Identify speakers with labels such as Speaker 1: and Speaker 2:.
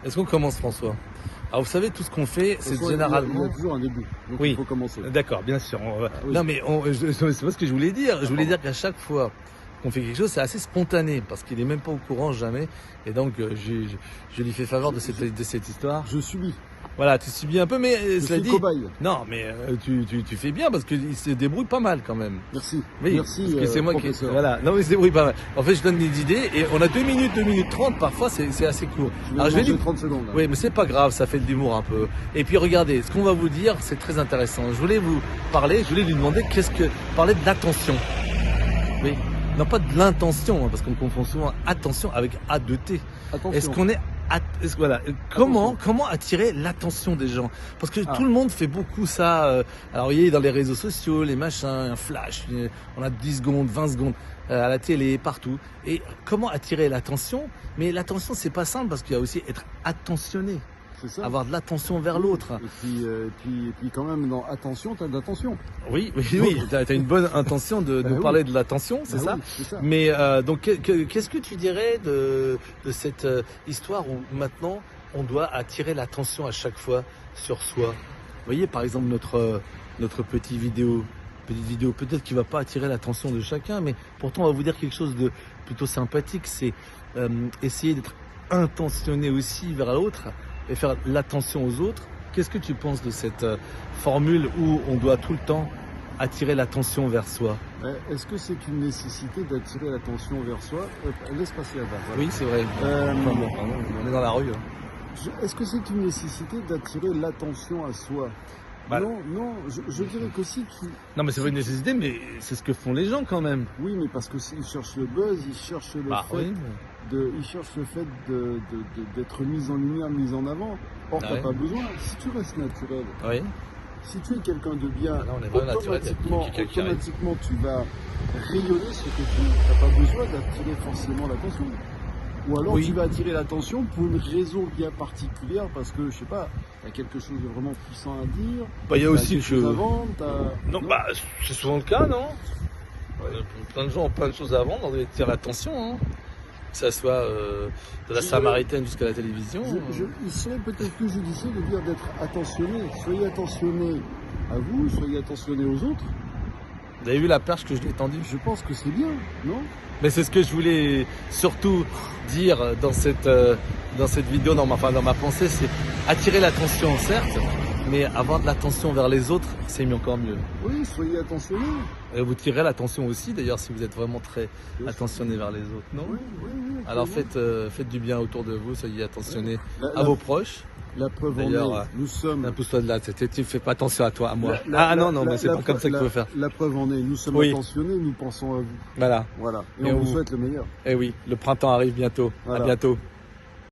Speaker 1: Est-ce qu'on commence, François? Alors, vous savez, tout ce qu'on fait, c'est
Speaker 2: Il y
Speaker 1: généralement...
Speaker 2: a toujours un début, donc
Speaker 1: Oui.
Speaker 2: il faut commencer.
Speaker 1: D'accord, bien sûr.
Speaker 2: Oui.
Speaker 1: Non, mais c'est pas ce que je voulais dire. Je voulais dire qu'à chaque fois qu'on fait quelque chose, c'est assez spontané, parce qu'il est même pas au courant jamais. Et donc, je lui fais faveur de cette histoire.
Speaker 2: Je subis,
Speaker 1: Voilà, tu subis un peu, mais
Speaker 2: je
Speaker 1: cela
Speaker 2: suis
Speaker 1: dit...
Speaker 2: cobaye.
Speaker 1: Non, mais tu fais bien, parce qu'il se débrouille pas mal quand même.
Speaker 2: Merci,
Speaker 1: Oui,
Speaker 2: merci
Speaker 1: parce que c'est moi qui...
Speaker 2: professeur.
Speaker 1: Voilà, non mais c'est oui, pas mal. En fait, je donne des idées et on a 2 minutes 30, parfois c'est assez court.
Speaker 2: Je
Speaker 1: Alors je vais
Speaker 2: manger
Speaker 1: lui...
Speaker 2: 30 secondes. Là.
Speaker 1: Oui, mais c'est pas grave, ça fait de l'humour un peu. Et puis regardez, ce qu'on va vous dire, c'est très intéressant. Je voulais vous parler, je voulais lui demander parler de l'attention. Oui, non pas de l'intention, hein, parce qu'on confond souvent attention avec A2T.
Speaker 2: Attention.
Speaker 1: Est-ce qu'on est voilà, comment attirer l'attention des gens? Parce que tout le monde fait beaucoup ça. Alors vous voyez, dans les réseaux sociaux, les machins, un flash, on a 10 secondes, 20 secondes à la télé, partout. Et comment attirer l'attention? Mais l'attention, c'est pas simple parce qu'il y a aussi être attentionné,
Speaker 2: C'est ça.
Speaker 1: avoir de l'attention vers l'autre.
Speaker 2: Et puis quand même, dans attention, t'as de l'attention.
Speaker 1: Oui, t'as une bonne intention de nous
Speaker 2: oui.
Speaker 1: parler de l'attention, c'est ça?
Speaker 2: Oui, c'est ça.
Speaker 1: Mais donc, qu'est-ce que tu dirais de cette histoire où maintenant on doit attirer l'attention à chaque fois sur soi? Vous voyez, par exemple, notre petite vidéo, peut-être qui va pas attirer l'attention de chacun, mais pourtant on va vous dire quelque chose de plutôt sympathique. C'est essayer d'être intentionné aussi vers l'autre et faire l'attention aux autres. Qu'est-ce que tu penses de cette formule où on doit tout le temps attirer l'attention vers soi?
Speaker 2: Est-ce que c'est une nécessité d'attirer l'attention vers soi? Laisse passer la barre. Voilà.
Speaker 1: Oui, c'est vrai. Enfin, bon, pardon, on est dans la rue.
Speaker 2: Est-ce que c'est une nécessité d'attirer l'attention à soi?
Speaker 1: Bah,
Speaker 2: non, je dirais que si tu...
Speaker 1: Non, mais c'est pas une nécessité, mais c'est ce que font les gens quand même.
Speaker 2: Oui, mais parce que s'ils cherchent le buzz, ils cherchent le
Speaker 1: Oui.
Speaker 2: d'être mis en lumière, mis en avant. Or, t'as
Speaker 1: Ouais.
Speaker 2: pas besoin. Si tu restes naturel,
Speaker 1: Oui.
Speaker 2: si tu es quelqu'un de bien,
Speaker 1: Là, on est vraiment naturel, il y a quelqu'un qui arrive.
Speaker 2: automatiquement tu vas rayonner ce que tu es. T'as pas besoin d'attirer forcément l'attention. Ou alors
Speaker 1: Oui.
Speaker 2: tu vas attirer l'attention pour une raison bien particulière, parce que, je sais pas, t'as quelque chose de vraiment puissant à dire.
Speaker 1: Bah, il y a
Speaker 2: t'as
Speaker 1: aussi
Speaker 2: quelque chose à vendre,
Speaker 1: Non, bah, c'est souvent le cas, non? Plein de gens ont plein de choses à vendre, on doit attirer l'attention, hein. Que ça soit de la Samaritaine jusqu'à la télévision.
Speaker 2: Il serait peut-être plus judicieux de dire d'être attentionné. Soyez attentionné à vous, soyez attentionné aux autres.
Speaker 1: Vous avez vu la perche que je lui ai tendue?
Speaker 2: Je pense que c'est bien, non?
Speaker 1: Mais c'est ce que je voulais surtout dire dans cette vidéo, dans ma pensée, c'est attirer l'attention, certes, mais avoir de l'attention vers les autres, c'est mieux, encore mieux.
Speaker 2: Oui, soyez attentionné.
Speaker 1: Et vous tirez l'attention aussi, d'ailleurs, si vous êtes vraiment très
Speaker 2: Bien
Speaker 1: attentionné vers les autres, non?
Speaker 2: Oui.
Speaker 1: Alors
Speaker 2: absolument.
Speaker 1: faites du bien autour de vous, soyez attentionnés
Speaker 2: La-
Speaker 1: à vos proches.
Speaker 2: La preuve en
Speaker 1: D'ailleurs,
Speaker 2: est, nous sommes...
Speaker 1: Pousse-toi de là, tu fais pas attention à toi, à moi. Non, mais c'est pas comme ça qu'il faut faire.
Speaker 2: La preuve en est, nous sommes
Speaker 1: Oui.
Speaker 2: attentionnés, nous pensons à vous.
Speaker 1: Voilà.
Speaker 2: Voilà. Et
Speaker 1: Et
Speaker 2: on vous
Speaker 1: vous-
Speaker 2: souhaite le meilleur.
Speaker 1: Eh oui, le printemps arrive bientôt.
Speaker 2: Voilà.
Speaker 1: À bientôt.